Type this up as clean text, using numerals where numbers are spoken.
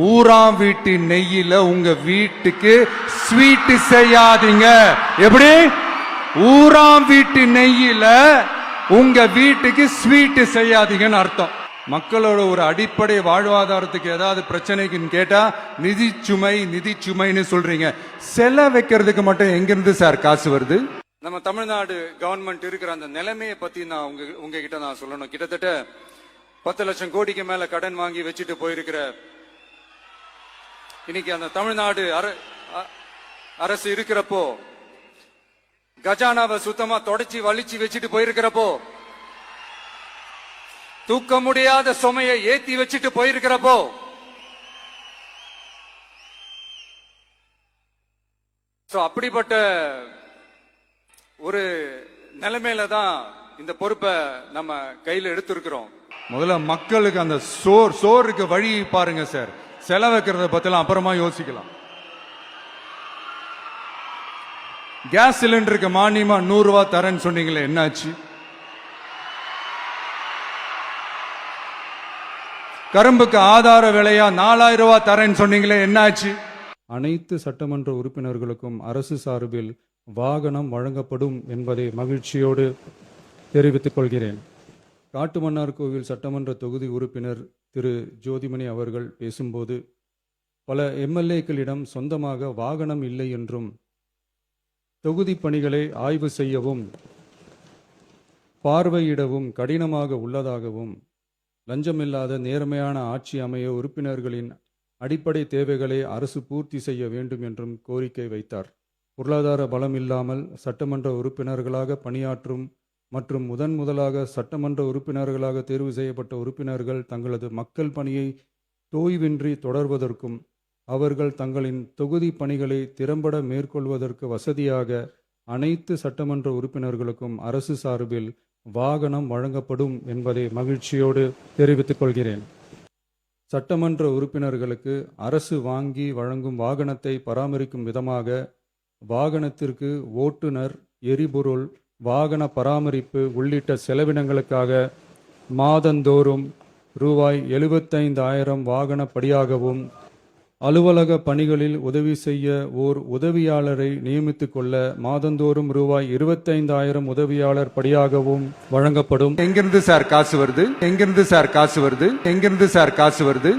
ஊராம் வீட்டு நெய்யில உங்க வீட்டுக்கு ஸ்வீட் செய்யாதீங்க. எப்படி? ஊராம் வீட்டு நெய்யில உங்க வீட்டுக்கு ஸ்வீட் செய்யாதீங்கன்னு அர்த்தம். மக்களோட ஒரு அடிப்படை வாழ்வாதாரத்துக்கு ஏதாவது பிரச்சனைக்குன்னு கேட்டா நிதி சுமைன்னு சொல்றீங்க. செல வைக்கிறதுக்கு மட்டும் எங்கிருந்து சார் காசு வருது? நம்ம தமிழ்நாடு கவர்மெண்ட் இருக்கிற அந்த நிலைமையை பத்தி நான் உங்ககிட்ட நான் சொல்லணும். கிட்டத்தட்ட 10 லட்சம் கோடிக்கு மேல கடன் வாங்கி வச்சுட்டு போயிருக்கிற இன்னைக்கு அந்த தமிழ்நாடு அரசு இருக்கிறப்போ, கஜானாவை சுத்தமா தொடச்சி வலிச்சு வச்சுட்டு போயிருக்கிறப்போ, தூக்க முடியாத சுமையை ஏத்தி வச்சுட்டு போயிருக்கிறப்போ, அப்படிப்பட்ட ஒரு நிலைமையில தான் இந்த பொறுப்பை நம்ம கையில எடுத்திருக்கிறோம். முதல்ல மக்களுக்கு அந்த சோறுக்கு வழி பாருங்க சார். செலவைக்கிறத பத்திலாம் அப்புறமா யோசிக்கலாம். கேஸ் சிலிண்டருக்கு மானியமா 100 ரூபாய் தரேன்னு சொன்னீங்களே, என்னாச்சு? கரும்புக்கு ஆதார விலையா 4000 ரூபாய் தரேன்னு சொன்னீங்களே, என்னாச்சு? அனைத்து சட்டமன்ற உறுப்பினர்களுக்கும் அரசு சார்பில் வாகனம் வழங்கப்படும் என்பதை மகிழ்ச்சியோடு தெரிவித்துக் கொள்கிறேன். காட்டுமன்னார்கோவில் சட்டமன்ற தொகுதி உறுப்பினர் திரு ஜோதிமணி அவர்கள் பேசும்போது, பல எம்எல்ஏக்களிடம் சொந்தமாக வாகனம் இல்லை என்றும், தொகுதி பணிகளை ஆய்வு செய்யவும் பார்வையிடவும் கடினமாக உள்ளதாகவும், லஞ்சமில்லாத நேர்மையான ஆட்சி அமைய உறுப்பினர்களின் அடிப்படை தேவைகளை அரசு பூர்த்தி செய்ய வேண்டும் என்றும் கோரிக்கை வைத்தார். பொருளாதார பலம் இல்லாமல் சட்டமன்ற உறுப்பினர்களாக பணியாற்றும் மற்றும் முதலாக சட்டமன்ற உறுப்பினர்களாக தேர்வு செய்யப்பட்ட உறுப்பினர்கள் தங்களது மக்கள் பணியை தோய்வின்றி தொடர்வதற்கும், அவர்கள் தங்களின் தொகுதி பணிகளை திறம்பட மேற்கொள்வதற்கு வசதியாக அனைத்து சட்டமன்ற உறுப்பினர்களுக்கும் அரசு சார்பில் வாகனம் வழங்கப்படும் என்பதை மகிழ்ச்சியோடு தெரிவித்துக் கொள்கிறேன். சட்டமன்ற உறுப்பினர்களுக்கு அரசு வாங்கி வழங்கும் வாகனத்தை பராமரிக்கும் விதமாக வாகனத்திற்கு ஓட்டுநர், எரிபொருள், வாகன பராமரிப்பு உள்ளிட்ட செலவினங்களுக்காக மாதந்தோறும் ரூபாய் 75,000 வாகன படியாகவும், அலுவலக பணிகளில் உதவி செய்ய ஓர் உதவியாளரை நியமித்துக் கொள்ள மாதந்தோறும் ரூபாய் 25,000 உதவியாளர் படியாகவும் வழங்கப்படும். எங்கிருந்து சார் காசு வருது?